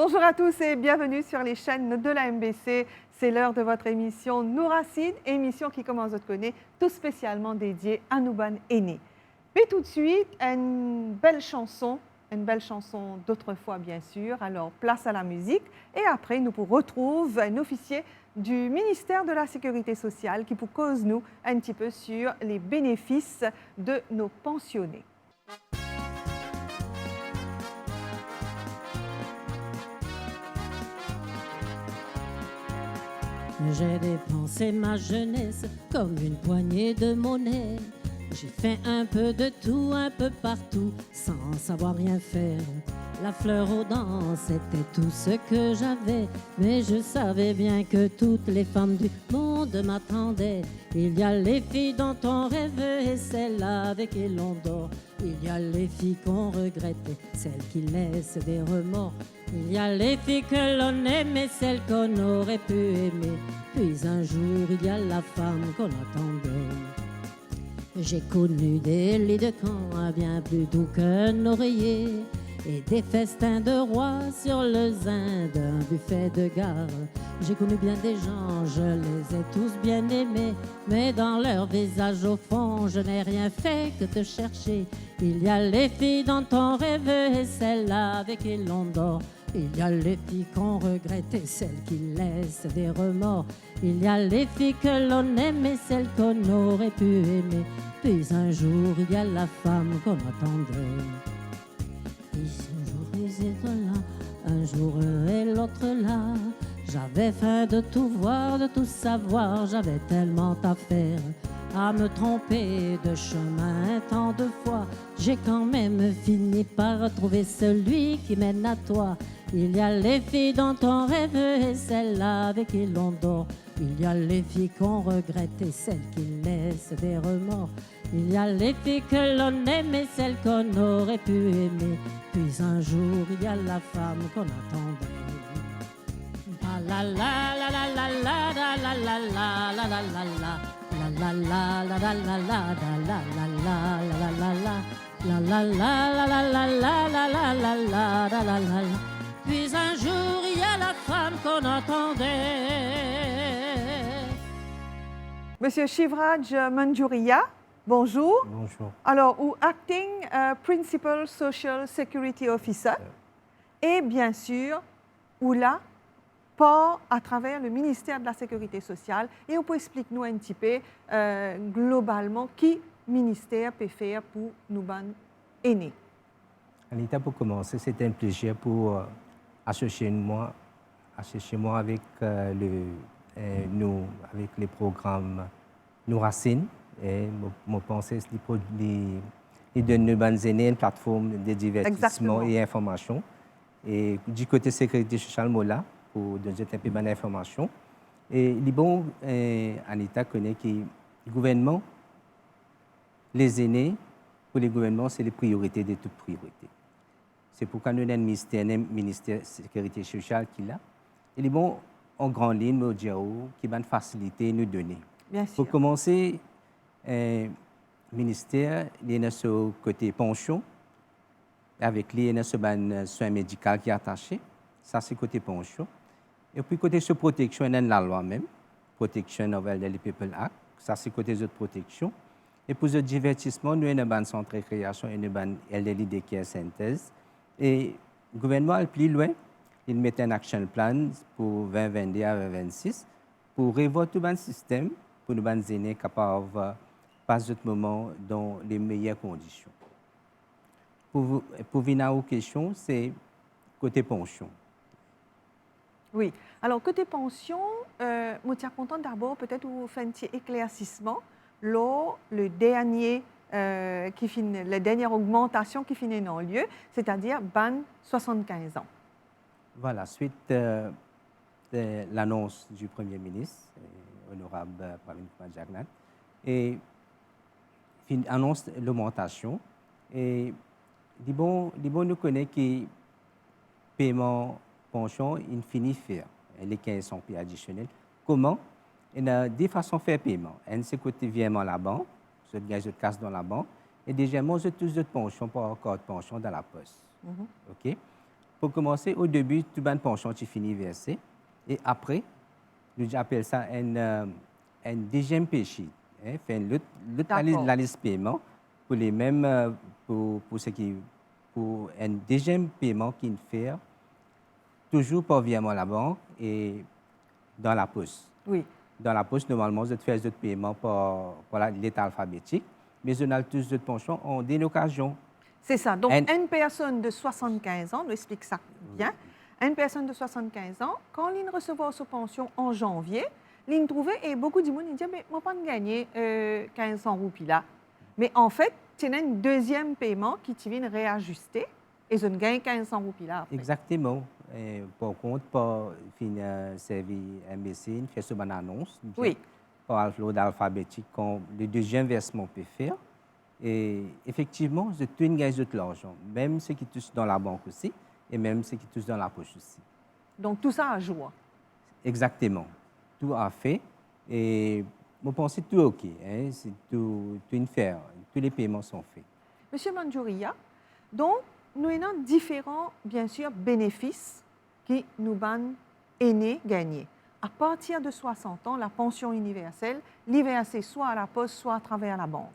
Bonjour à tous et bienvenue sur les chaînes de la MBC. C'est l'heure de votre émission Nous Racines, émission qui, comme vous connaissez, tout spécialement dédiée à Nouban aîné. Mais tout de suite, une belle chanson d'autrefois bien sûr. Alors place à la musique et après nous vous retrouve un officier du ministère de la Sécurité sociale qui vous cause nous un petit peu sur les bénéfices de nos pensionnés. J'ai dépensé ma jeunesse comme une poignée de monnaie. J'ai fait un peu de tout, un peu partout, sans savoir rien faire. La fleur aux dents, c'était tout ce que j'avais. Mais je savais bien que toutes les femmes du monde m'attendaient. Il y a les filles dont on rêve et celles avec qui l'on dort. Il y a les filles qu'on regrette et celles qui laissent des remords. Il y a les filles que l'on aime et celles qu'on aurait pu aimer. Puis un jour, il y a la femme qu'on attendait. J'ai connu des lits de camp bien plus doux qu'un oreiller et des festins de rois sur le zin d'un buffet de gare. J'ai connu bien des gens, je les ai tous bien aimés, mais dans leur visage au fond, je n'ai rien fait que te chercher. Il y a les filles dont on rêve et celles-là avec qui l'on dort. Il y a les filles qu'on regrette et celles qui laissent des remords. Il y a les filles que l'on aime et celles qu'on aurait pu aimer. Puis un jour, il y a la femme qu'on attendait. Puis un jour, ils étaient là, un jour et l'autre là. J'avais faim de tout voir, de tout savoir, j'avais tellement à faire. À me tromper de chemin tant de fois, j'ai quand même fini par trouver celui qui mène à toi. Il y a les filles dont on rêve et celles-là avec qui l'on dort. Il y a les filles qu'on regrette et celles qui laissent des remords. Il y a les filles que l'on aime et celles qu'on aurait pu aimer. Puis un jour, il y a la femme qu'on attendait. La la la la la la la la la la la la la la. La la la la la la la la la la la la la. La la la la la la la la la la la la la la. Puis un jour, il y a la femme qu'on attendait. Monsieur Shivraj Manjuriya, bonjour. Bonjour. Alors, ou Acting Principal Social Security Officer. Et bien sûr, ou là, pas à travers le ministère de la Sécurité sociale. Et on peut expliquer nous un petit peu globalement qui ministère peut faire pour nous aînés. Anita, pour commencer, c'est un plaisir pour associer moi avec, avec les programmes Nous Racines. Et mon pensée, c'est de nous aînés une plateforme de divertissement et information. Et du côté sécurité sociale, moi là, pour donner un peu d'informations. Et bon, Anita connaît que le gouvernement, les aînés, pour les gouvernements, c'est les priorités de toutes priorités. C'est pourquoi nous avons un ministère de la Sécurité sociale qui est là. Et bon, en grande ligne, nous disons qui va faciliter nous donner. Bien sûr. Pour commencer, le ministère, il y a ce côté pension, avec lui, il y a ce soin médical qui est attaché. Ça, c'est côté pension. Et puis, côté de protection, il y a la loi même, protection nouvelle de People Act. Ça, c'est côté de protection. Et pour le divertissement, nous avons un centre de récréation et un LDD qui est synthèse. Et le gouvernement est plus loin. Il met un action plan pour 2022 à 2026 pour revoir tout le système pour nous aînés capables de passer ce moment dans les meilleures conditions. Pour venir à vos questions, c'est côté pension. Oui. Alors, côté pension, je suis content d'abord peut-être vous faire un petit éclaircissement. Là, la dernière augmentation qui finit en lieu, c'est-à-dire 75 ans. Voilà, suite de l'annonce du Premier ministre, honorable Pravin Kumar Jagnat, et annonce l'augmentation. Et nous connaissons que paiement pension, il finit faire les 15 ans additionnels. Comment? Il y a deux façons de faire paiement. Un, c'est côté virement à la banque, je gagne de casse dans la banque, et deuxièmement, je touche de pension par encore de pension dans la poste. OK? Pour commencer, au début, tout le pension tu finis versé. Et après, nous appelons ça un deuxième péché. Hein, fait la liste paiement pour les mêmes, pour ce qui, pour un deuxième paiement qu'il fait toujours par virement à la banque et dans la poste. Oui. Dans la poste, normalement, vous faites d'autres paiements par l'état alphabétique, mais vous avez tous d'autres pensions en des occasions. C'est ça. Donc, une personne de 75 ans, nous explique ça bien, une personne de 75 ans, quand il recevait sa pension en janvier, il trouvait, et beaucoup de monde disaient, mais je ne vais pas gagner 1500 roupies là. Mais en fait, c'est un deuxième paiement qui vient réajuster et je gagne 1500 roupies là. Après. Exactement. Et par contre, pour finir service MBC, il fait une annonce. Oui. Par l'ordre alphabétique, quand le deuxième versement peut faire. Et effectivement, je tout gagne de l'argent, même ceux qui touchent dans la banque aussi, et même ceux qui touchent dans la poche aussi. Donc, tout ça a joué. Exactement. Tout a fait. Et je pense que tout est OK. Hein? C'est tout une faire. Tous les paiements sont faits. Monsieur Manjouria, donc, nous avons différents, bien sûr, bénéfices qui nous ban aînés gagner. À partir de 60 ans, la pension universelle, l'y versée soit à la poste, soit à travers la banque.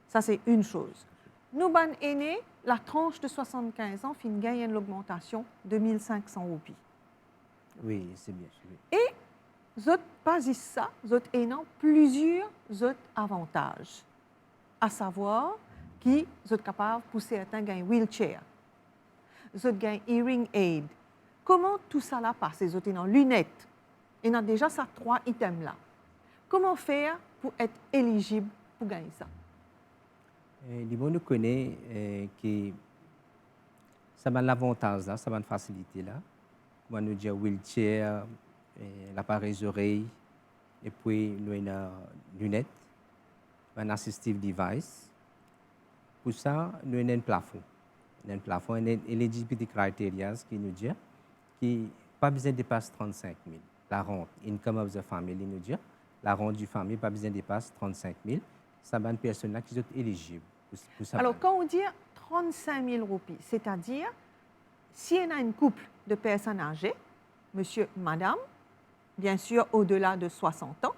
Ça, c'est une chose. Nous, ban aînés, la tranche de 75 ans, fin gagne l'augmentation de 1500 roupies. Oui, c'est bien. Oui. Et, zot pas ça, zot ayant plusieurs autres avantages. À savoir, qui zot capable pour certains gagnent wheelchair, zot gagnent hearing aid. Comment tout ça là passe? Zot ayant lunettes. Et on a déjà ces 3 items là. Comment faire pour être éligible pour gagner ça? Libo nous connaît que ça a l'avantage, ça a une facilité là. On nous dit wheelchair, l'appareil oreille, et puis nous avons une lunette, un assistive device. Pour ça, nous avons un plafond. Un plafond, et eligibility criteria qui nous dit que pas besoin de dépasser 35 000. La rente, income of the family, nous dit, la rente du famille, pas besoin de dépasser 35 000. Ça va une personne là qui sont éligible. Alors, quand on dit 35 000 roupies, c'est-à-dire, si on a un couple de personnes âgées, monsieur, madame, bien sûr au-delà de 60 ans,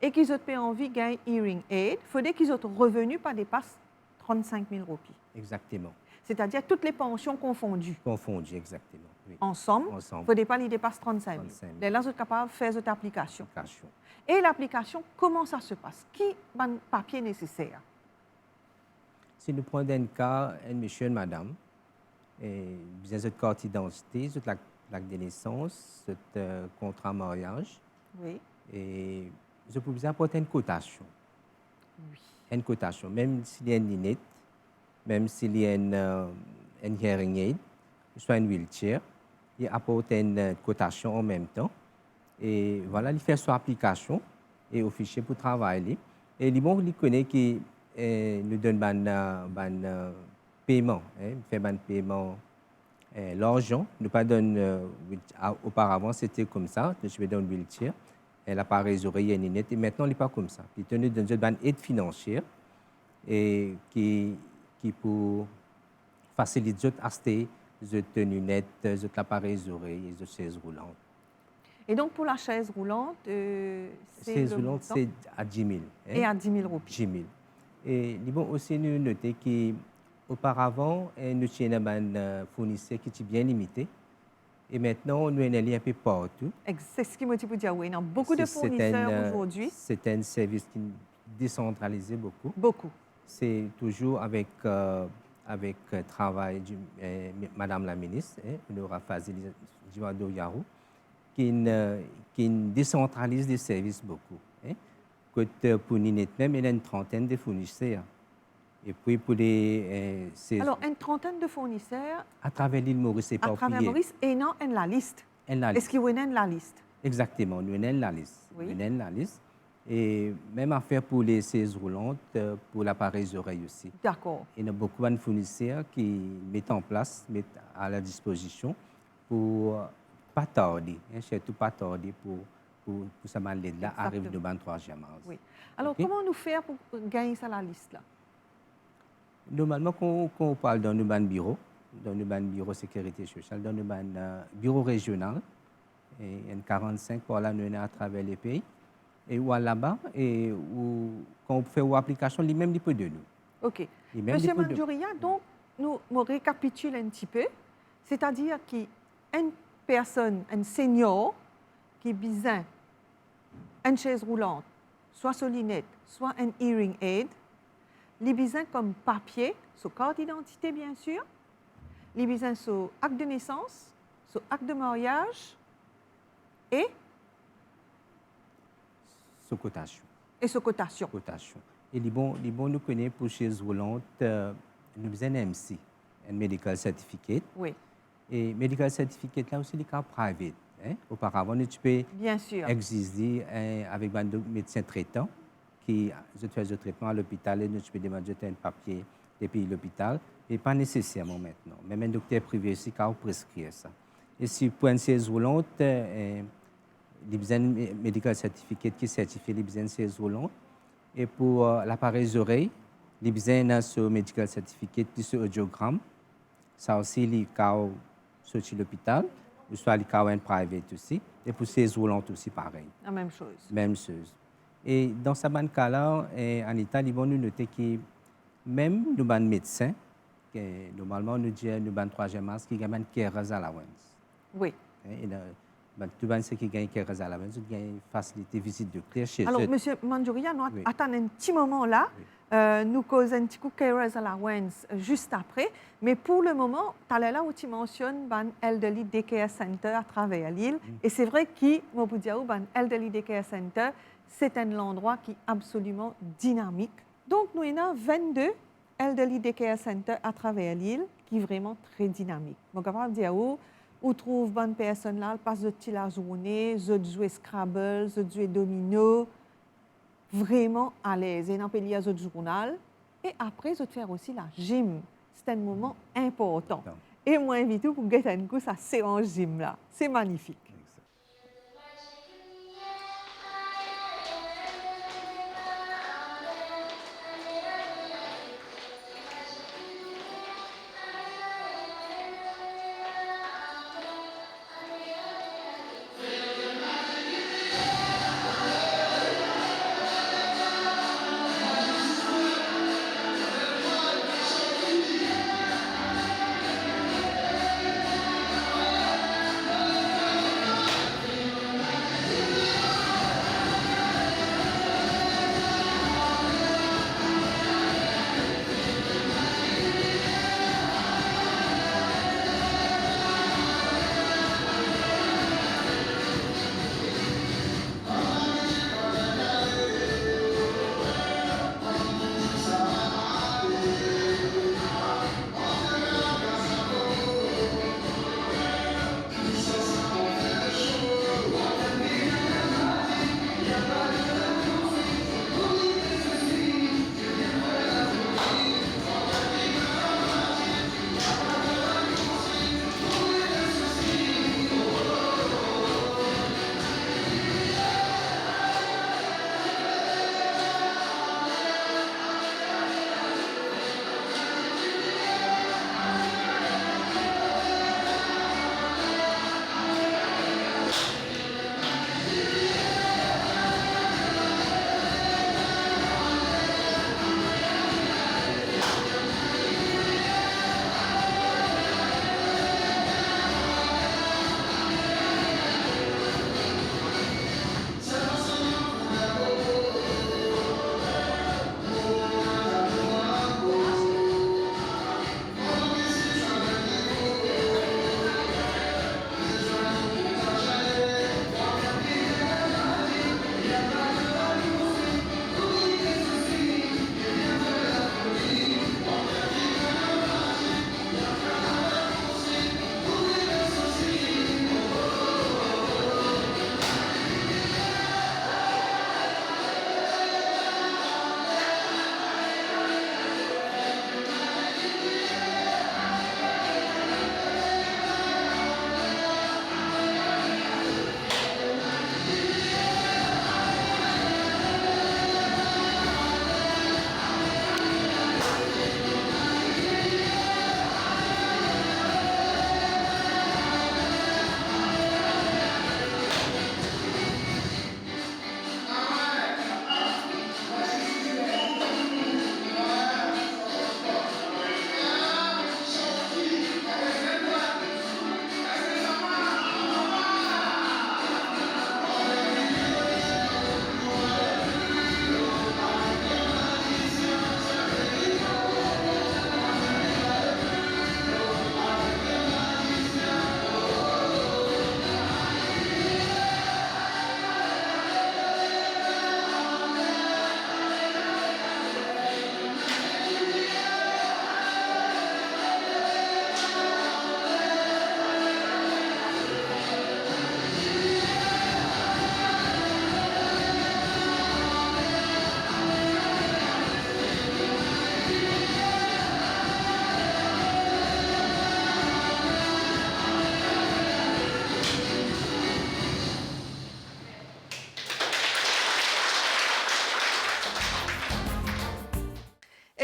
et qu'ils ont envie de gagner hearing aid, il faudrait qu'ils aient revenus pas dépassent 35 000 roupies. Exactement. C'est-à-dire toutes les pensions confondues. Confondues, exactement. Oui. Ensemble, il ne faudrait pas les dépasser 35 000. 35 000. Là, vous êtes capable de faire cette application. Et l'application, comment ça se passe? Qui a le papier nécessaire? Si nous prenons un cas, un monsieur, une madame, besoin de carte d'identité, de l'acte de naissance, de contrat mariage. Oui. Et je peux vous apporter une cotation. Oui. Une cotation, même s'il y a une lunette, même s'il y a une hearing aid, soit une wheelchair, il apporte une cotation en même temps. Et voilà, il fait son application et au fichier pour travailler. Et il connaît que nous donne un paiement, fait un paiement l'argent. Nous pas donne auparavant c'était comme ça, je vais donner une wheelchair, l'appareil oreiller et lunette, et maintenant il n'est pas comme ça. Il donne une aide financière et qui pour faciliter acheter les lunettes, l'appareil oreiller et les chaises roulantes. Et donc, pour la chaise roulante, c'est à 10 000. Et à 10 000 roupies. 10 000. Et il faut aussi nous noter qu'auparavant, nous avons un fournisseur qui était bien limité. Et maintenant, nous avons un lien un peu partout. C'est ce qui me dit pour dire oui. Il y a beaucoup de fournisseurs aujourd'hui. C'est un service qui est décentralisé beaucoup. Beaucoup. C'est toujours avec le travail de Madame la ministre, Laura Fazili Yarou, qui décentralise les services beaucoup. Pour Ninette même, il y a une trentaine de fournisseurs. Et puis pour les... Alors, une trentaine de fournisseurs... À travers l'île Maurice, c'est pas à travers Maurice, et non, en la liste. Est-ce qu'il y a la liste? Exactement, nous avons la liste. Oui. Nous avons la liste. Et même affaire pour les chaises roulantes, pour l'appareil oreille aussi. D'accord. Il y a beaucoup de fournisseurs qui mettent en place, mettent à la disposition pour pas tarder, surtout pas tarder pour ça là arrive de 23e. Oui. Alors, okay? Comment nous faire pour gagner ça la liste là? Normalement, quand on parle dans nos bureau, dans le bureau sécurité sociale, dans le bureau régional, et il y a 45 pour la mener à travers les pays. Et où là-bas, et où, quand on fait une application, les mêmes peu de nous. OK. Les mêmes Monsieur peu de- Mandjouria, donc, nous récapitulons un petit peu. C'est-à-dire qu'une personne, un senior, qui a besoin d'une chaise roulante, soit solinette, soit un hearing aid, il a besoin comme papier, son carte d'identité, bien sûr, il a besoin son acte de naissance, son acte de mariage et Sous cotation. sa cotation. Cotation. Et les bons nous connaissons pour chaise roulante, nous avons un MC, un medical certificate. Oui, Et medical certificate là aussi les cas privés. Hein? Auparavant, tu peux bien sûr. exister avec un médecin traitant qui fait le traitement à l'hôpital et tu peux demander un papier depuis l'hôpital, mais pas nécessairement maintenant. Même un docteur privé aussi qui a prescrit ça. Et si pour une chaise roulante, les besoins medical certificate qui certifie les besoins de chaise roulante. Et pour l'appareil oreille, les besoins de ce medical certificate de ce audiogramme. Ça aussi, les cas sur l'hôpital, ou soit les cas en private aussi. Et pour ces roulantes aussi, pareil. La même chose. Même chose. Et dans ce cas-là, en Italie, ils vont nous noter que même nous avons médecins, normalement, nous disons nous avons troisième masse qui gagnent carers allowance. Oui. Et tout le monde sait qu'ils gagnent carers allowance, ils gagnent facilité visite de clair chez Alors, eux. Monsieur Mandjouria, nous Oui. attendons un petit moment là. Nous causons un petit coup de carers allowance juste après. Mais pour le moment, tu as là où tu mentionnes ban Elderly Daycare Center à travers l'île. Et c'est vrai que, moi, vous dire, ban Elderly Daycare Center, c'est un endroit qui est absolument dynamique. Donc, nous avons 22 Elderly Daycare Center à travers l'île qui est vraiment très dynamique. Donc, on va dire où trouve bonne personne là, elle passe de la journée, je joue Scrabble, je joue domino, vraiment à l'aise. Et dans le journal. Et après, je faire aussi la gym. C'est un moment important. Non. Et moi, invite vous pour gagner un coup, ça séance gym là. C'est magnifique.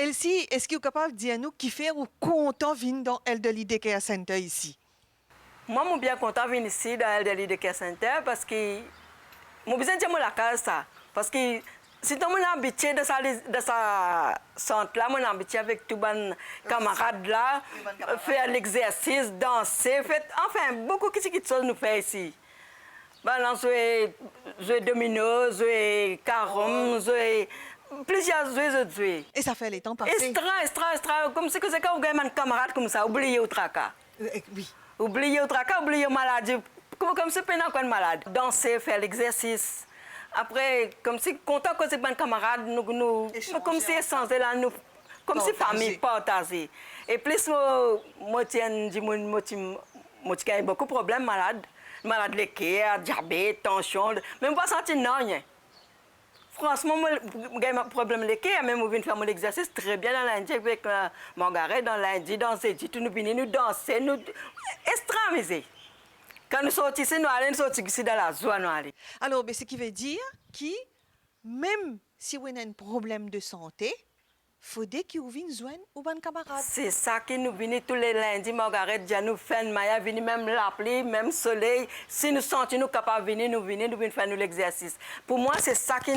Elsie, est-ce que vous êtes capable de dire nous qui fait ou content venir dans Elderly Daycare Center ici? Moi, je suis bien content de venir ici dans Elderly Daycare Center parce que je besoin de la case ça. Parce que si tu es habitué de sa centre là, je suis habitué avec tous les camarades là, faire l'exercice, danser, enfin beaucoup de choses nous fait ici. Jouer domino, jouer carom, jouer plusieurs jeux. Et ça fait les temps passés. Extra. Comme si c'est quand vous avez un camarade comme ça, oubliez au tracas. Oui. Oubliez au tracas, oubliez maladie. Comme si pendant qu'on est malade. Danser, faire l'exercice. Après, comme si content que c'est un camarade, nous comme si essentiel là, nous, comme si famille partagée. Et plus moi tiens, j'ai beaucoup de problèmes malades. Malade de cœur, diabète, tension, même pas sentir rien. Franchement, j'ai un problème de cœur, même je viens faire mon exercice très bien dans lundi avec Margaret, dans lundi, danser, nous venons nous danser, nous extramiser. Quand nous sortons ici, nous allons sortir ici dans la joie. Alors, ce qui veut dire que même si vous avez un problème de santé, il faudrait que vous veniez joindre vos camarades. C'est ça qui nous vient tous les lundis. Margaret dit nous faire Maya, venir même l'appeler, même soleil. Si nous sentons nous capables de venir, nous venons faire l'exercice. Pour moi, c'est ça qui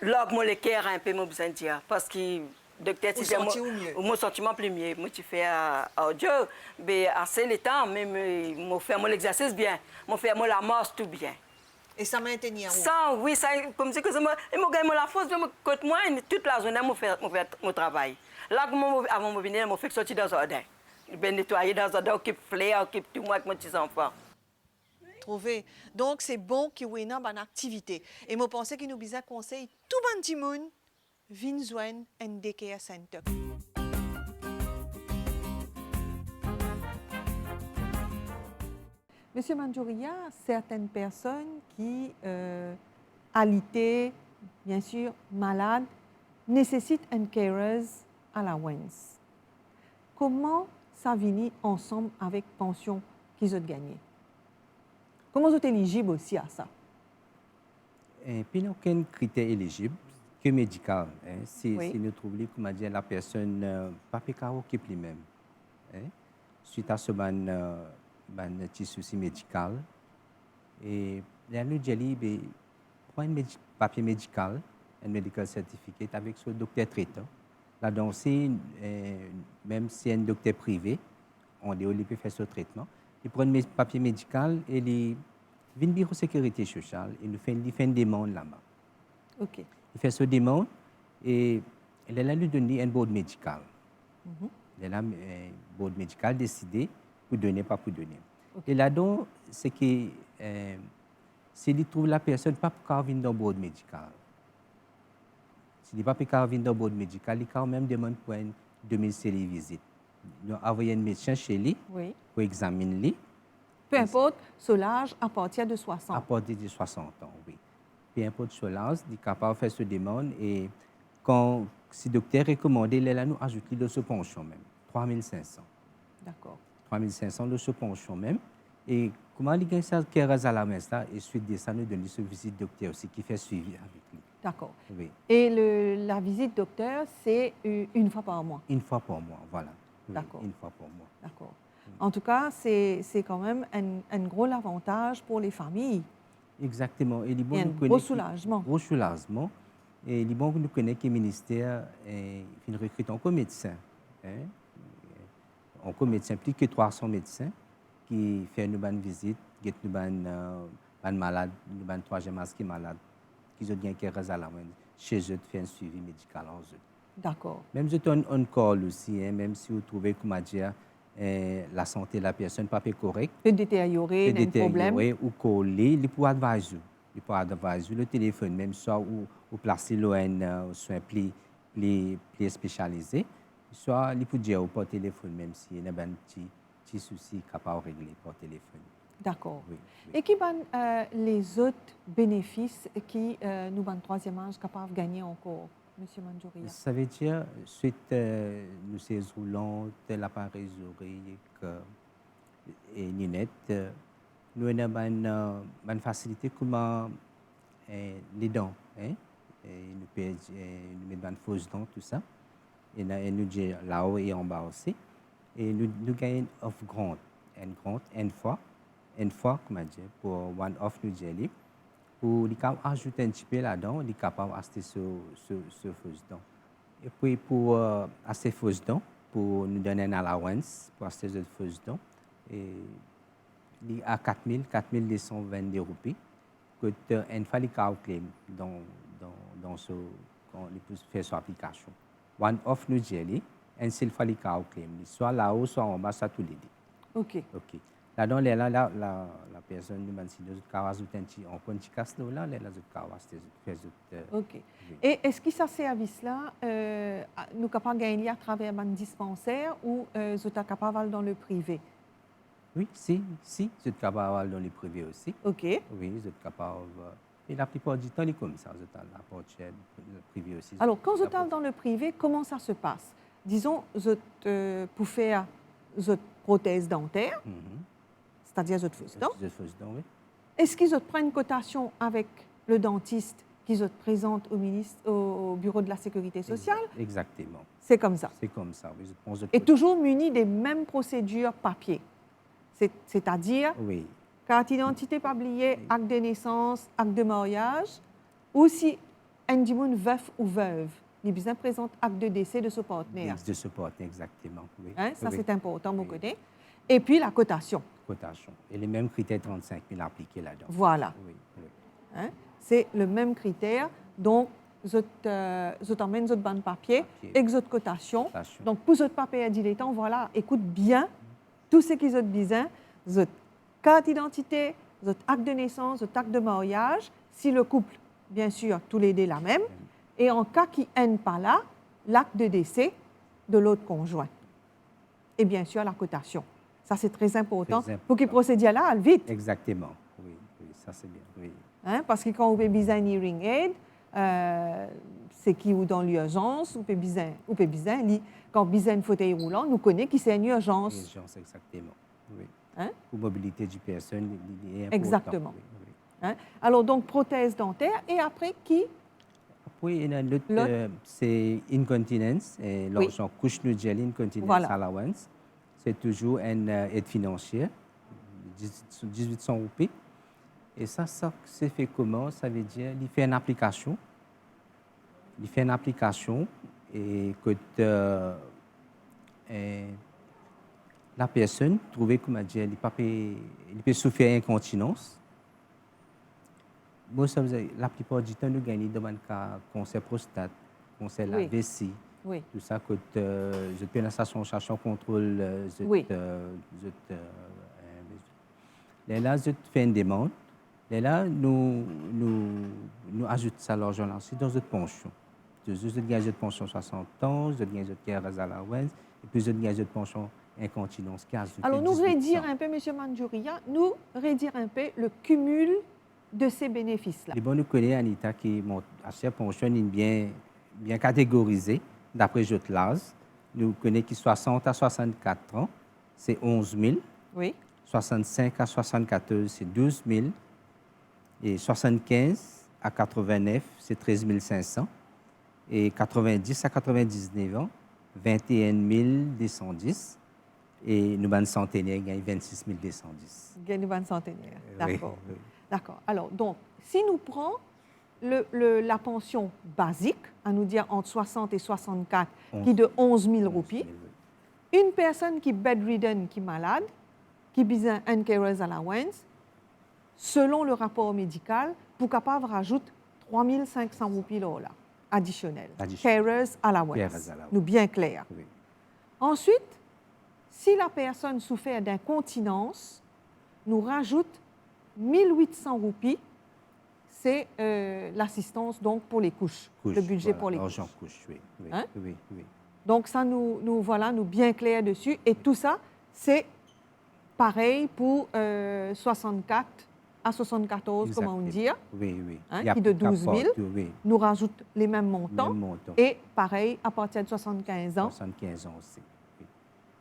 log mon le cœur un peu, moi besoin de dire. Parce que docteur dit que mon sentiment plus mieux. Moi, tu fais audio, mais assez le temps, mais moi faire mon exercice bien. Moi faire la marche tout bien. Et ça maintenir. Ça, oui, ça, comme si que moi, je gagne la force, je côté moi, toute la journée, je fais mon travail. Là, avant de venir, je fais sortir dans le jardin. Je vais nettoyer dans le jardin, occupe fleurs, occupe tout moi avec mes petits enfants. Trouver. Donc, c'est bon qu'il y ait une bonne activité. Et je pense qu'il nous besoin conseil tout le petit monde vienne joindre un daycare center. Monsieur Manjouria, certaines personnes qui alité, bien sûr, malades, nécessitent un carers allowance. Comment ça vient ensemble avec pension qu'ils ont gagné? Comment vous êtes éligible aussi à ça? Et puis, il n'y a aucun critère éligible que médical. Si nous trouvons que la personne n'a pas pu occuper lui-même. Suite à ce petit souci médical. Et là, nous avons un papier médical, un medical certificate avec ce docteur traitant. Là-dedans, même si c'est un docteur privé, on peut faire ce traitement. Il prend un papier médical et il vient au bureau de sécurité sociale et il fait une demande là-bas. OK. Il fait ce demande et il a lui donné un board médical. Il a un board médical décidé pour donner, pas pour donner. Okay. Et là-dedans, c'est que s'il trouve la personne pas pour venir dans le board médical, s'il n'est pas pour venir dans le board médical, il quand même demande pour une domicile visite. Nous avons un médecin chez lui pour examiner lui. Peu importe son âge à partir de 60. À partir de 60 ans, oui. Peu importe son âge, il est capable de faire cette demande et quand si le docteur recommande, il a nous ajouté de ce pension même, 3500. D'accord. 3500 de ce pension même. Et comment il gagne ça, à la messe là, et suite de ça, nous donne ce visite docteur aussi qui fait suivi avec lui. D'accord. Oui. Et la visite docteur, c'est une fois par mois? Une fois par mois, voilà. Oui, d'accord. Une fois par mois. D'accord. En tout cas, c'est quand même un gros avantage pour les familles. Exactement. Et il y a un gros soulagement. Gros soulagement. Et il est bon que nous connaissons que le ministère recrute encore médecins. Encore médecins, plus que 300 médecins qui font une bonne visite, qui ont une malade, une troisième âge qui est malade, qui ont bien qu'à la main chez eux, de faire un suivi médical en eux. D'accord. Même si on call aussi, même si vous trouvez que la santé de la personne n'est pas correcte, peut détériorer, il y a un problème. Ou coller, il peut adviser. Il peut adviser le téléphone, même soit ou placer l'ON sur un pli spécialisé, soit il peut dire par téléphone, même s'il y a un petit souci capable de régler par téléphone. D'accord. Oui. Et qui sont les autres bénéfices qui nous, dans le troisième âge, capables de gagner encore, M. Manjouria? Ça veut dire, suite nous ces roulantes, l'appareil oreille et lunettes, nous avons une facilité comme les dents. Nous mettons une fausse dent, tout ça. et nous disons là-haut et en bas aussi. Et nous gagnons une offre grande, une fois, comme je dis, pour one off nous disons, pour ajouter un petit peu là-dedans, il est capable d'acheter ce fausse dent. Et puis pour acheter fausse dent, pour nous donner un allowance pour acheter cette fausse dent, et il est à 4 222 roupies, que une fois qu'il claim dans ce quand il peut faire son application. One off nous disons, et s'il faut qu'il claim, soit là-haut, soit en bas, ça tous les deux. OK. OK. Là-dedans, la personne nous dit que nous avons un petit casse là, nous avons OK. Et est-ce que ce service-là, nous sommes capables de gagner à travers un dispensaire ou nous sommes capables dans le privé? Oui, si, vous êtes capable dans le privé aussi. OK. Oui, vous êtes capable. Et la plupart du temps, c'est comme ça, vous êtes à la porte le privé aussi. Alors, quand vous êtes dans le privé, comment ça se passe? Disons, pour faire votre prothèse dentaire, c'est-à-dire votre fausse dent, oui. est-ce qu'ils prennent une cotation avec le dentiste qui se présente au bureau de la sécurité sociale? Exactement. C'est comme ça. C'est comme ça. Oui. Et toujours muni des mêmes procédures papier. C'est-à-dire oui. carte d'identité pas oubliée, acte de naissance, acte de mariage, ou si un dimoun veuf ou veuve, il besoin présente acte de décès de ce partenaire. De ce partenaire, exactement. Oui. Ça, oui. c'est important, mon côté. Et puis la cotation. Cotation. Et les mêmes critères 35 000 appliqués là-dedans. Voilà. Oui. C'est le même critère. Donc, vous emmène votre banc de papier et votre cotation. Donc, pour votre papier à dilettant, voilà, écoute bien tout ce qu'ils ont besoin, votre carte d'identité, votre acte de naissance, votre acte de mariage, si le couple, bien sûr, tous les deux la même, et en cas qui n'est pas là, l'acte de décès de l'autre conjoint. Et bien sûr, la cotation. Ça, c'est très important pour qu'il procède là vite. Exactement. Oui, ça c'est bien. Oui. Parce que quand on a besoin d'un hearing aid, c'est qui ou dans l'urgence, ou peut besoin, quand besoin d'un fauteuil roulant, nous connaissons qui c'est une urgence. Urgence, exactement. Oui. Pour mobilité du personne, il est important. Exactement. Oui. Alors, donc, prothèse dentaire, et après, qui? Après, l'autre, c'est incontinence, et l'argent couche nous gel incontinence allowance. C'est toujours une aide financière, 1800 roupies. Et ça c'est fait comment? Ça veut dire qu'il fait une application. Il fait une application et que la personne trouve, comme je dis, il peut souffrir d'incontinence. Bon, la plupart du temps, nous gagnons dans le cancer prostate, cancer la vessie. Oui. Tout ça, que je peux chercher contrôle. Là, je fais une demande. Et là, nous ajoutons ça l'argent là aussi dans notre pension. Je gagne notre pension 60 ans, je gagne notre carrière à la Wens, et puis je gagne notre pension incontinence 15. Alors, nous réduire un peu, M. Mandjouria, nous réduire un peu le cumul de ces bénéfices-là. Bon, nous connaissons Anita qui monte à cette pension bien catégorisée. D'après notre l'âge, nous connaissons qui 60 à 64 ans, c'est 11 000. Oui. 65 à 74, c'est 12 000. Et 75 à 89, c'est 13 500. Et 90 à 99 ans, 21 210. Et nous, ban centenaire, gagne 26 210. Gagne ban centenaire, d'accord. Oui. D'accord. Alors, donc, si nous prenons la pension basique, à nous dire entre 60 et 64, qui est de 11 000 roupies, une personne qui est bedridden, qui est malade, qui a besoin d'un carer's allowance, selon le rapport médical, pour capable rajouter 3 500 roupies là, additionnels. Carer's allowance. Nous bien clair. Oui. Ensuite, si la personne souffre d'incontinence, nous rajoute 1800 roupies. C'est l'assistance donc pour les couches, le budget pour les couches. L'argent couche, oui. Oui. Donc ça, nous bien clair dessus. Et tout ça, c'est pareil pour 64 à 74, Exactement. comment on dit. Oui. Qui de 12 000, nous rajoute les mêmes montants. Et pareil, à partir de 75 ans. 75 ans aussi. Oui.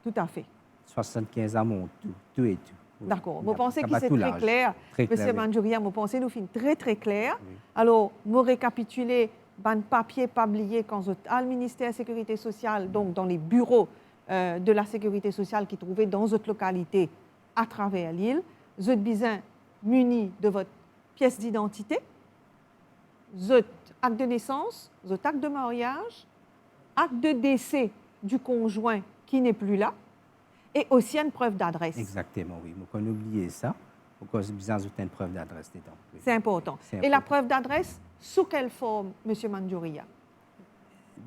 Tout à fait. 75 ans, tout et tout. Oui. D'accord. Vous pensez que c'est très clair. Monsieur Mandjouria, vous pensez nous fin très, très clair. Oui. Alors, vous récapitulez ban papier publié quand vous à le ministère de la Sécurité sociale, donc dans les bureaux de la Sécurité sociale qui trouvaient dans votre localité à travers l'île, vous êtes bien muni de votre pièce d'identité, votre acte de naissance, votre acte de mariage, acte de décès du conjoint qui n'est plus là, et aussi une preuve d'adresse. Exactement, oui. On peut oublier ça, parce que besoin d'une preuve d'adresse dedans. Oui. C'est important. Et la preuve d'adresse, sous quelle forme, M. Mandjouria?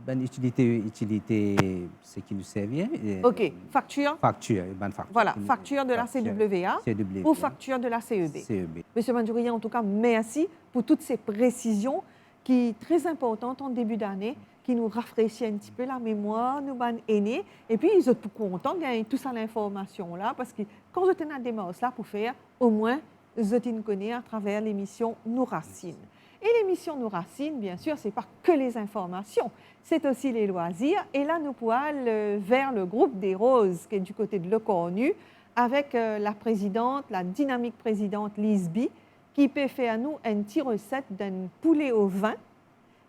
Ben, utilité, c'est qui nous servit. OK. Facture? Facture, bonne facture. Voilà, facture de la CWA ou facture de la CEB. Monsieur Mandjouria, en tout cas, merci pour toutes ces précisions qui sont très importantes en début d'année, qui nous rafraîchissent un petit peu la mémoire, nous ban aînés. Et puis, ils sont tout contents de gagner tout ça l'information là, parce que quand vous êtes dans la démarche là pour faire, au moins, vous êtes connaît à travers l'émission Nous Racines. Et l'émission Nous Racines, bien sûr, ce n'est pas que les informations, c'est aussi les loisirs. Et là, nous pouvons aller vers le groupe des Roses, qui est du côté de l'Ocornu, avec la présidente, la dynamique présidente Lisby, qui peut faire à nous une petite recette d'un poulet au vin.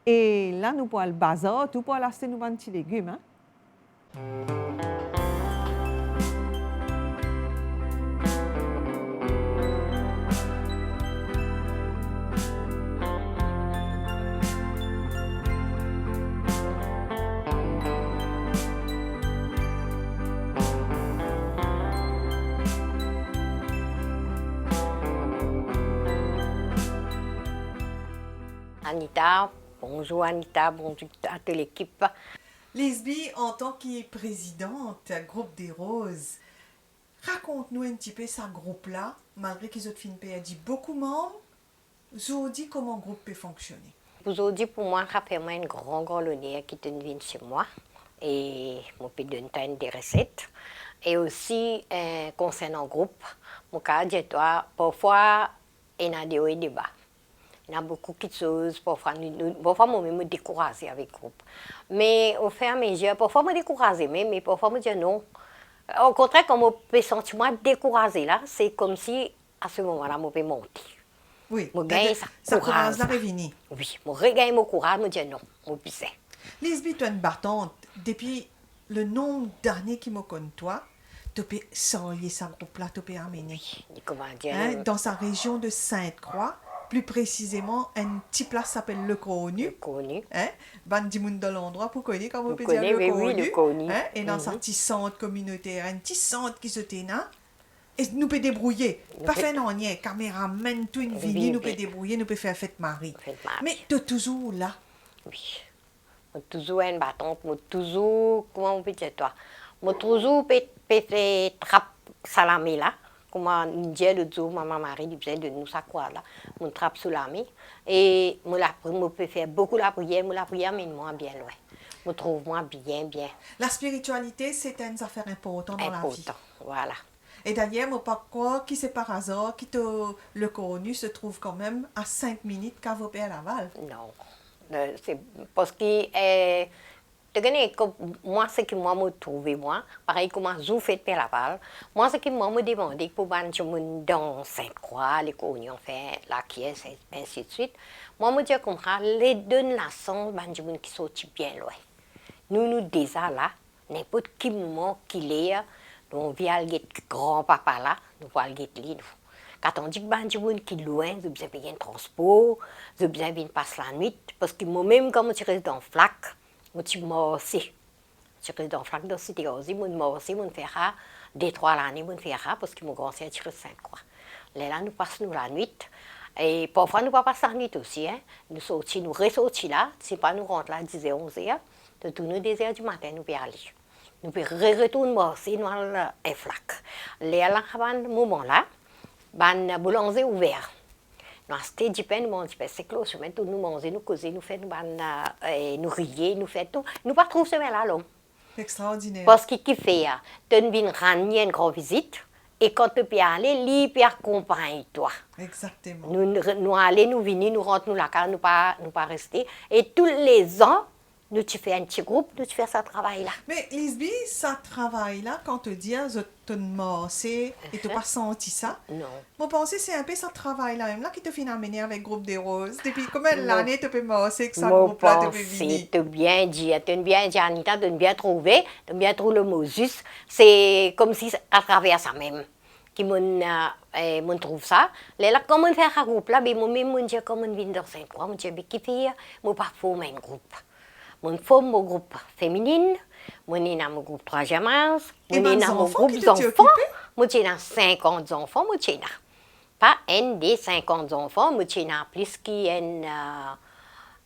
Et là, nous pouvons le bazar, tout pour l'acheter nous un petit légumes. Hein? Anita, bonjour Anita, bonjour à toute l'équipe. Lisby, en tant que présidente groupe des Roses, raconte-nous un petit peu ce groupe-là, malgré qu'ils ont perdu beaucoup de membres. Vous dites comment le groupe peut fonctionner? Aujourd'hui, pour moi, ça fait un grand honneur qui est venu chez moi. Et je peux donner des recettes. Et aussi, concernant le groupe, je peux dire parfois, il y a des hauts et des bas. Il y a beaucoup de choses, parfois moi-même me décourager avec le groupe. Mais au fur et à mesure, parfois je me décourage, mais parfois je dis non. Au contraire, quand je peux sentir découragé là, c'est comme si à ce moment-là, je peux monter. Oui, je gagne ça commence à revenir. Oui, je regagne mon courage, je dis non, je peux pas. Lisby, tu es une battante. Depuis le nombre d'années qui me connaît toi, tu peux s'envoyer ce groupe-là, tu peux amener. Comment dire? Dans sa région de Sainte-Croix, plus précisément, une petite place s'appelle Le Cornu. Le Cornu. Bandi moun de l'endroit pour connaître comment on peut dire Le Cornu. Et dans sa petit centre communautaire, un petit centre qui se tient et nous peut débrouiller. Pas faire non rien, caméraman, tout une vie, nous peut débrouiller, nous peut faire fête Marie. Mais tu es toujours là. Oui. Je suis toujours une battante, je suis toujours, comment on peut dire toi? Je suis toujours faire trappe salamé là. Comme on dit le jour, maman Marie disait de nous ça quoi là, on trappe sous la main et je peux faire beaucoup la prière mène moi bien loin. Je trouve moi bien. La spiritualité, c'est une affaire importante dans la vie. Voilà. Et d'ailleurs, je ne pas croire que c'est par hasard que Le Cornu se trouve quand même à 5 minutes qu'à Vopé à Laval. Non, c'est parce que moi, ce que moi me trouve, pareil comme je fais de Laval, moi, ce que moi me demande pour dans Sainte-Croix, les Cornu, enfin, la Kies, et ainsi de suite, moi, me dis comme ça, les deux nations, qui sont bien loin. Nous déjà là, n'importe quel moment qu'il est, nous vient le grand-papa là, nous voyons le lit. Quand on dit que qui est loin, je besoin payer un transport, je besoin de passer la nuit, parce que moi-même, quand je suis dans Flac, je suis morcé. Je suis dans Flac de Cité Rosy, je suis morcé, je fais des 3 l'année, je fais parce que mon grand-père est 5 quoi. Là, nous passons la nuit. Et parfois, nous ne passons pas la nuit aussi. Nous sortons, nous ressortons là, c'est pas nous rentrons là à 10h, 11h. De tout nous 2h du matin, nous pouvons aller. Nous pouvons retourner morcer, nous allons à Flac. Là, à ce moment-là, le boulanger est ouvert. Nous avons dit que nous c'est clos, nous mangeons, nous causons, nous faisons, nous rions, nous faisons tout. Nous ne pas trouver ce là long. Extraordinaire. Parce qu'il fait, tu viens rendre une grande visite. Et quand tu peux aller, lui peut accompagner toi. Exactement. Nous allons, nous venons, nous rentrons, nous la carte, nous pas rester. Et tous les ans, nous tu fais un petit groupe, nous tu fais ce travail-là. Mais Lisby, ça travail-là, quand tu dis, je te massé et tu pas senti ça. Non. Mon pensée, c'est un peu ce travail-là, même là, qui te fait amener avec le groupe des roses. Depuis combien d'années tu peux masser que ça groupe-là te fait venir? Tu bien dit, Anita, tu bien trouvé, tu bien trouvé le mot juste. C'est comme si à travers ça même. Qui m'on trouve ça. Là, comme on fait un groupe là, ben moi même on dit comme on vient dans 5 ans, on dit ben qui fait, moi pas former un groupe. Mon forme mon groupe féminin, mon est dans mon groupe 3e âge, mon est dans mon groupe d'enfants, moi j'ai dans 50 enfants, moi j'ai dans pas un des 50 enfants, moi j'ai dans plus qui un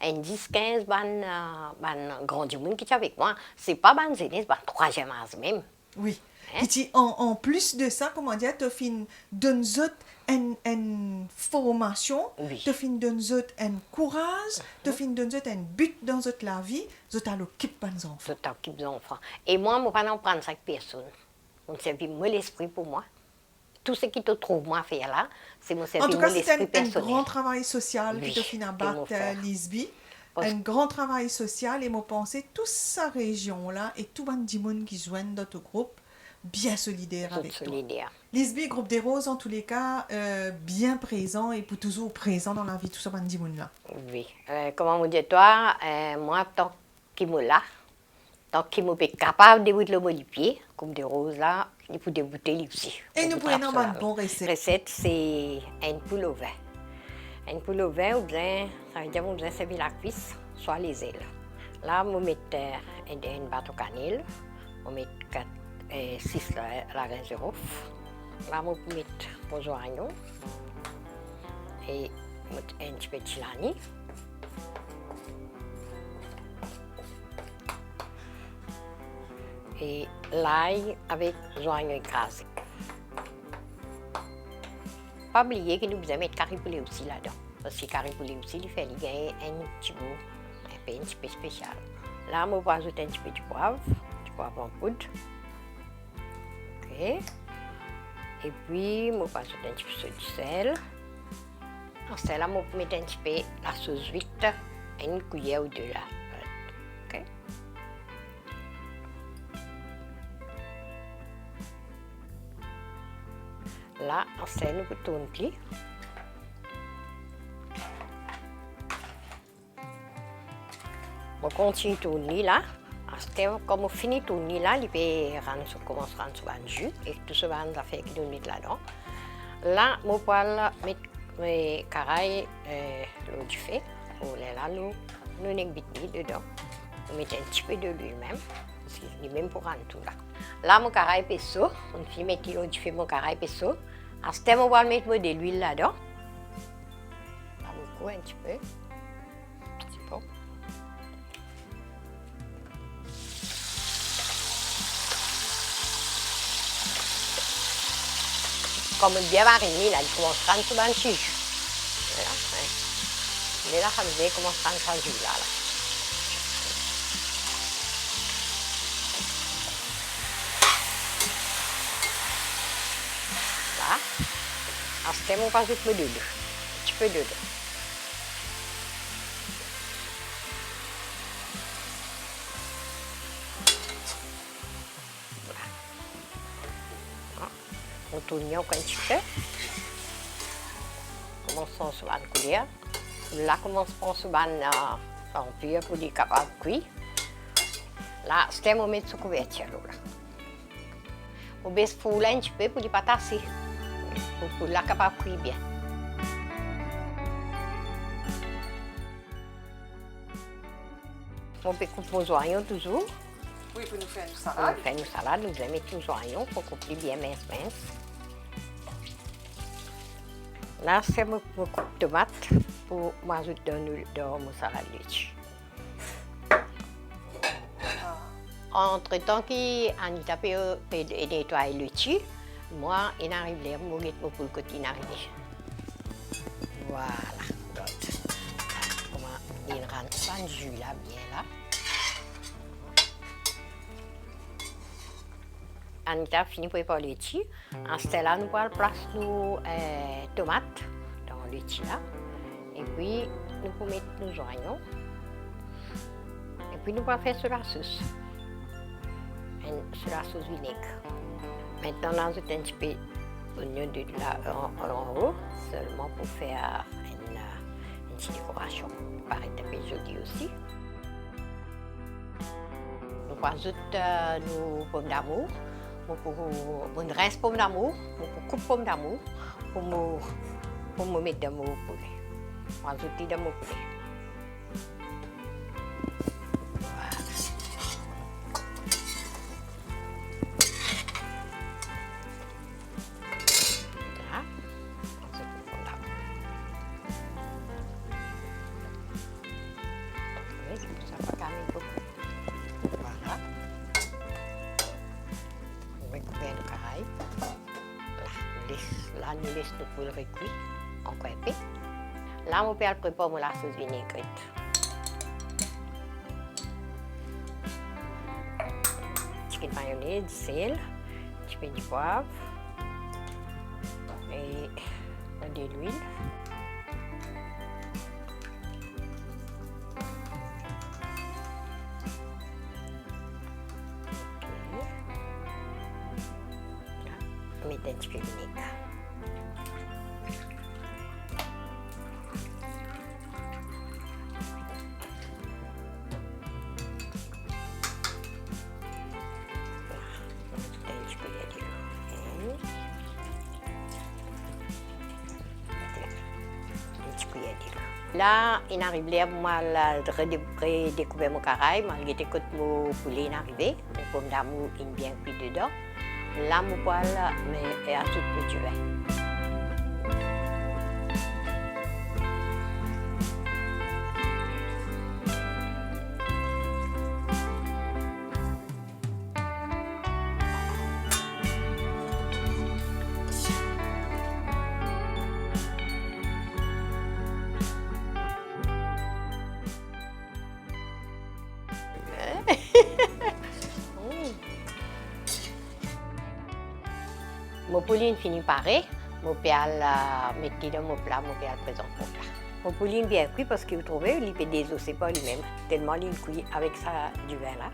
10-15 ban grand du monde qui est avec moi, c'est pas ban jeunesse, ban 3e âge même. Oui. Et en plus de ça, comment dire, tu finis d'une autre une formation, tu finis d'une autre un courage, tu finis d'une autre un but dans notre la vie, tu t'occupes des enfants. Tu t'occupes des enfants. Et moi, je ne vais pas prendre 5 personnes. On servi moi l'esprit pour moi. Tout ce qui te trouve moi à faire là, c'est mon service. En tout cas, c'est c'est un grand travail social que tu finis à battre, Lisby. Un grand travail social et moi penser toute sa région là et tout le monde qui joignent notre groupe bien solidaire avec toi. Lisby, groupe des roses en tous les cas bien présent et pour toujours présent dans la vie de tout ce monde là. Oui, comment vous dire toi, moi tant qu'il me là, tant qu'il me est capable de mettre le mot du pied, groupe des roses là, il faut débuter aussi. Et nous prenons une bonne recette. Recette c'est un poule au vin. Un poule au vin ou bien ça veut dire qu'on doit servir la cuisse, soit les ailes. Là, on met une batte au cannelle, on met 6 la graine de rouf. Là, on met vos oignons et un petit peu de chilani. Et l'ail avec les oignons écrasés. Pas oublier que nous devons mettre curry poulet aussi là-dedans. Parce que curry poulet aussi, il fait gagner un petit goût, un petit peu spécial. Là, on va ajouter un petit peu de poivre en poudre. Ok. Et puis, on va ajouter un petit peu de sel. En sel, on va mettre un petit peu la sauce vite, une cuillère ou deux là. Ok. Là, en sel, on tourne pli. On continue de tourner là. Comme on finit de tourner là, il commence à rendre un jus et tout ce genre d'affaires qui nous mettent là-dedans. Là, on va mettre les carailles, l'eau du fait. Là, nous mettons dedans. On met un petit peu de l'huile même, parce qu'il est même pour rendre tout là. Là, mon caraille pesto, on fait mettre l'eau du fait mon caraille pesto. À ce temps, on va mettre de l'huile là-dedans. Pas beaucoup, un petit peu. C'est bon. Comme bien mariné, là, il commence à rentrer dans le jus. Voilà. Mais là, il commence à rentrer dans le jus là. À ce moment, on va ajouter de l'eau, un petit peu de l'eau. Voilà. On tourne encore un petit peu. Commençons sur la cuillère. Là, commençons sur la cuillère pour être capable de cuire. Là, c'est le moment de mettre sur la couverture. On baisse pour un petit peu pour ne pas tasser. Pour la capable de cuire bien. On peut couper nos oignons toujours. Oui, pour nous faire une Pour salade. faire une salade, nous allons mettre nos oignons pour couper bien mince. Là, c'est mon coupe de tomate pour m'ajouter dans mon salade de leche. Entre-temps qu'Anita peut nettoyer le leche, moi, il arrive là, je vais pour le côté arrivé. Voilà. Comment il rentre pas le jus là, bien là. Anita finit pour préparer le leche. En ce temps-là, nous allons placer nos tomates dans le leche là. Et puis, nous pouvons mettre nos oignons. Et puis nous allons faire sur la sauce. Sur la sauce vinaigre. Maintenant, là, je un petit peu d'oignon de là en haut, seulement pour faire une petite décoration. Paraît un peu joli aussi. Nous rajoutons nos pommes d'amour. Nous rince pommes d'amour, nous coupe pommes d'amour pour me mettre dans mon poulet. Nous rajoutons dans mon poulet. Là, nous laissons le poulet recuit, encore un peu. Là, on peut préparer la sauce vinaigrette. Un petit peu de mayonnaise, du sel, un petit peu de poivre et de l'huile. Mettre un petit peu de vinaigre. Là, il arrive là, moi, de redécouvrir mon caraïbe, malgré que mon poulet est arrivé, mon pomme d'amour est bien cuit dedans. Là, mon poêle, mais à tout petit vin. Mon poulet finit pareil, mon peux mettre dans mon plat, mon peux présenter mon plat. Mon poulet est bien cuit parce que vous trouvez, il peut désosser pas lui-même, tellement il est cuit avec ça du vin là.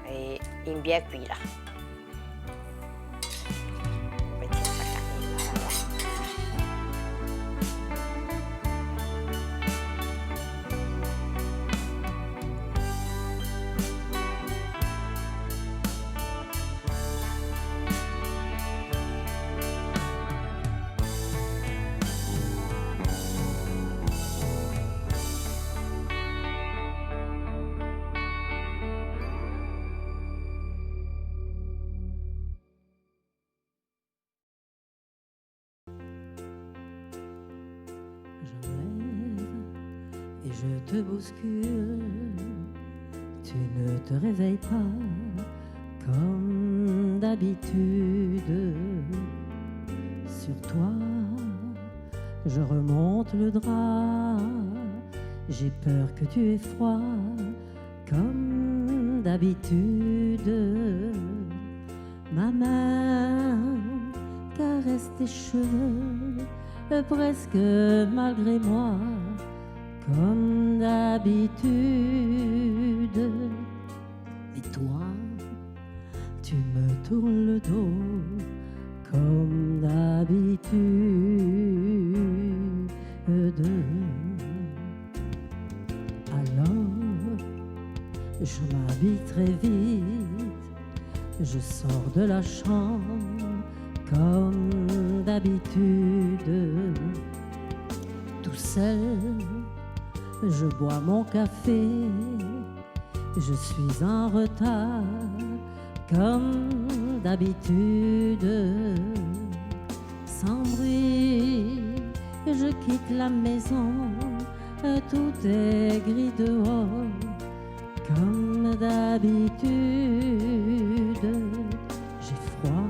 Et il est bien cuit là. On va tirer sa canine là. Et je te bouscule, tu ne te réveilles pas comme d'habitude. Sur toi, je remonte le drap, j'ai peur que tu aies froid comme d'habitude. Ma main caresse tes cheveux, presque malgré moi, comme d'habitude. Mais toi, tu me tournes le dos, comme d'habitude. Alors, je m'habille très vite, je sors de la chambre, comme d'habitude. Tout seul, je bois mon café, je suis en retard, comme d'habitude. Sans bruit, je quitte la maison, tout est gris dehors, comme d'habitude. J'ai froid,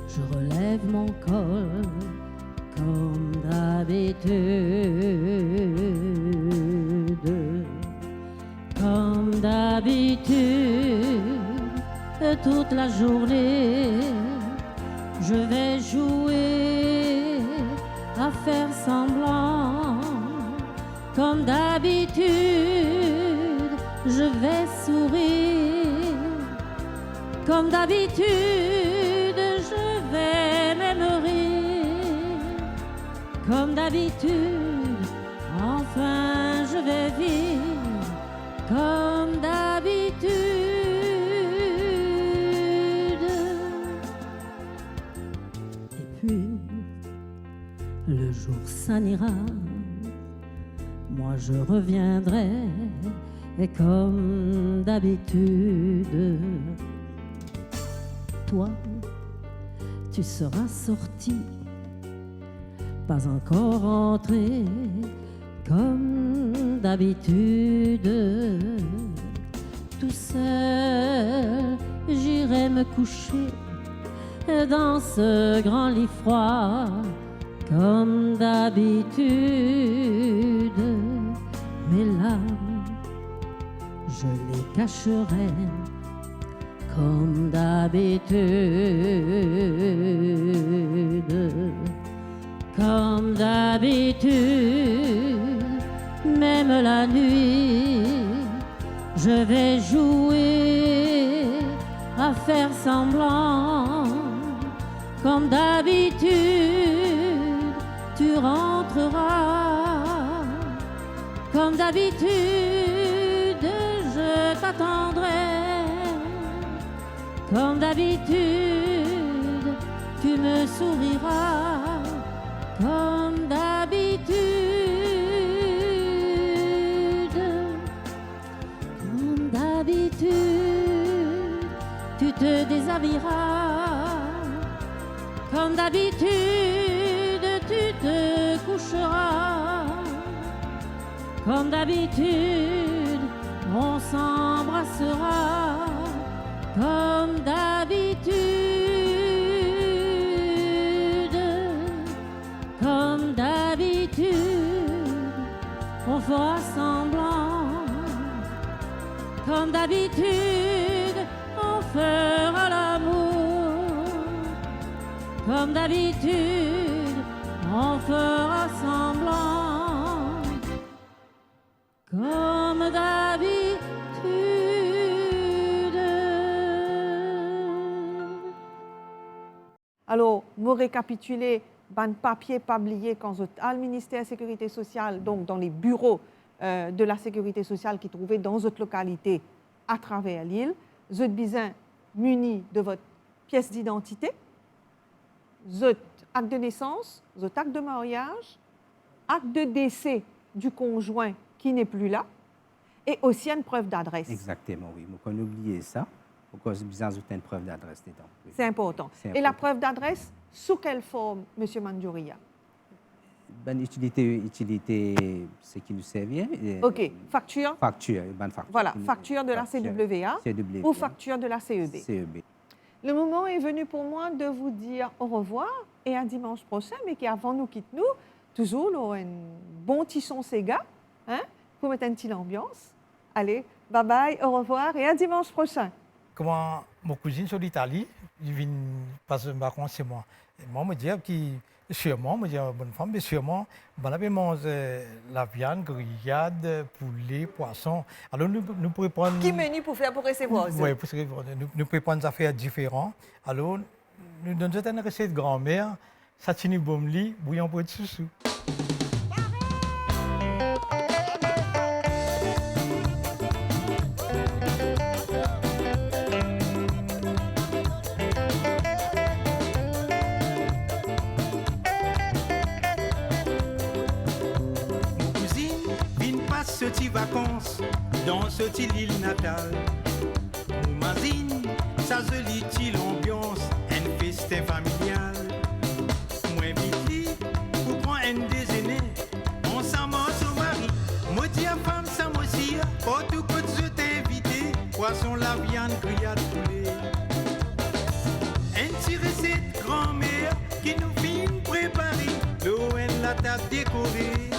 je relève mon col, comme d'habitude. Comme d'habitude, toute la journée, je vais jouer à faire semblant. Comme d'habitude, je vais sourire. Comme d'habitude, je vais même rire. Comme d'habitude, enfin je vais vivre. Comme d'habitude. Et puis, le jour s'en ira. Moi je reviendrai et comme d'habitude, toi tu seras sorti, pas encore rentré comme d'habitude. Tout seul j'irai me coucher dans ce grand lit froid comme d'habitude. Mes larmes, je les cacherai comme d'habitude. Comme d'habitude, même la nuit, je vais jouer à faire semblant. Comme d'habitude, tu rentreras. Comme d'habitude, je t'attendrai. Comme d'habitude, tu me souriras. Comme d'habitude, comme d'habitude, tu te déshabilleras. Comme d'habitude, tu te coucheras. Comme d'habitude, on s'embrassera. Comme d'habitude, comme d'habitude, on fera semblant. Comme d'habitude, on fera l'amour. Comme d'habitude, on fera semblant. Comme d'habitude. Alors, vous récapitulez ban papier publié quand vous êtes au ministère de la Sécurité sociale, donc dans les bureaux de la Sécurité sociale qui trouvaient dans votre localité à travers l'île. Vous êtes bien muni de votre pièce d'identité, votre acte de naissance, votre acte de mariage, acte de décès du conjoint qui n'est plus là, et aussi une preuve d'adresse. Exactement, oui. On a oublié ça. Pourquoi c'est besoin d'une preuve d'adresse dedans. Oui. C'est important. Et la preuve d'adresse, sous quelle forme, M. Mandjouria? Ben, utilité, ce qui nous servit. OK. Facture? Facture, bonne facture. Voilà, facture de la CWA ou facture de la CEB. CEB. Le moment est venu pour moi de vous dire au revoir et à dimanche prochain, mais qu'avant nous quitte nous, toujours là, un bon petit son Sega, hein, pour mettre une petite ambiance. Allez, bye bye, au revoir et à dimanche prochain. Comment mon cousine sur l'Italie, il vient passer des vacances chez moi. Et moi, je me dis que sûrement, je me dis bonne femme, mais sûrement, on avait mangé la viande, grillade, poulet, poisson. Alors nous pourrions prendre. Qui menu pour faire pour recevoir? Oui, pour recevoir. Nous pourrions prendre des affaires différentes. Alors nous donnons une recette de grand-mère, satini bomli, bouillon pour être sous. Ces vacances dans cette île natale. M'imagine sa jolie ambiance, un festin familial. Moi invite pour prendre un déjeuner, on s'amuse au mari. Moi dis à femme ça moi aussi, pour tout que je t'ai invité, poisson, la viande, grillade, poulet. Un petit recette grand-mère qui nous vient préparer, l'eau et la table décorée.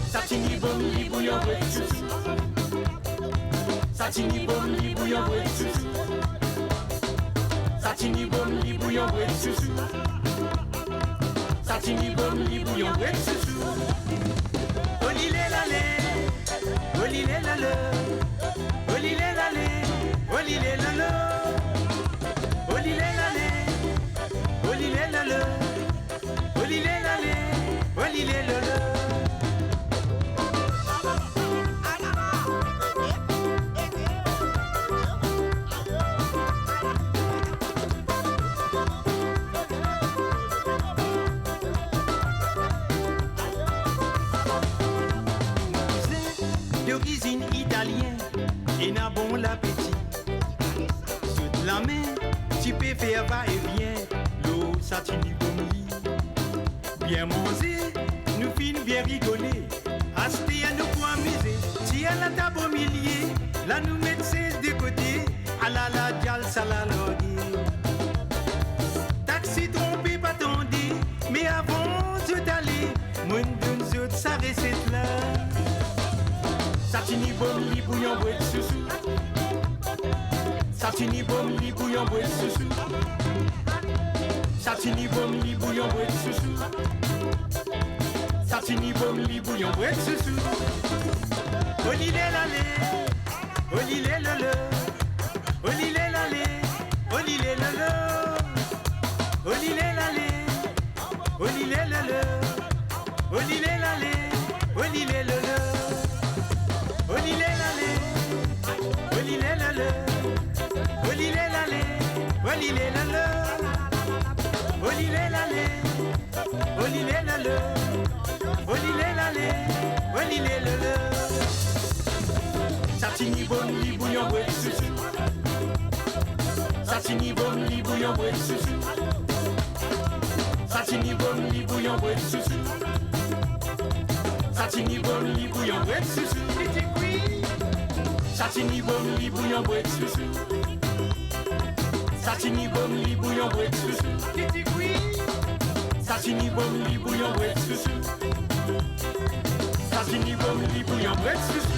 Satini bomli bouillon with souci. Satini bomli bouillon with souci. Satini bomli bouillon with souci. Satini bomli bouillon with souci. Olile la lait, olilé lolo, olilé lalé, olilé lolo, olilé lalé, olilé lolo, olilé lalé, olilé lolo. D'origine italienne et n'a bon l'appétit. Sur de la main, tu peux faire va-et-vient, l'eau satini comme lit. Bien manger, nous finissons bien rigoler. Acheter à nous pour amuser, si à la table au milieu, là nous mettons de côté, à la dial, ça la loguer. Taxi trompé, pas tendé, mais avant de d'aller, mon donne sa recette là. Satini bom li bouillon boîte sous. Satini bom li bouillon boîte sous. Satini bom li bouillon boîte sous. Satini bom li bouillon boîte sous. Olilé lalé, olilé lolo, olilé lalé, olilé lolo, olilé lalé, olilé lolo, olilé lalé, olilé lolo. Olilé lalé, olilé lalo, olilé lalé, olilé lalo, olilé lalé, olilé lalo, olilé lalé, olilé lalo. Satini bom li bouillon boîte sous. Satini bom li bouillon boîte sous. Satini bom li bouillon boîte sous. Satini bom li bouillon boîte sous. Satini bom li bouillon boîte sous. Satini bom li bouillon boîte sous. Satini bom li bouillon boîte sous. Satini bom li bouillon boîte sous.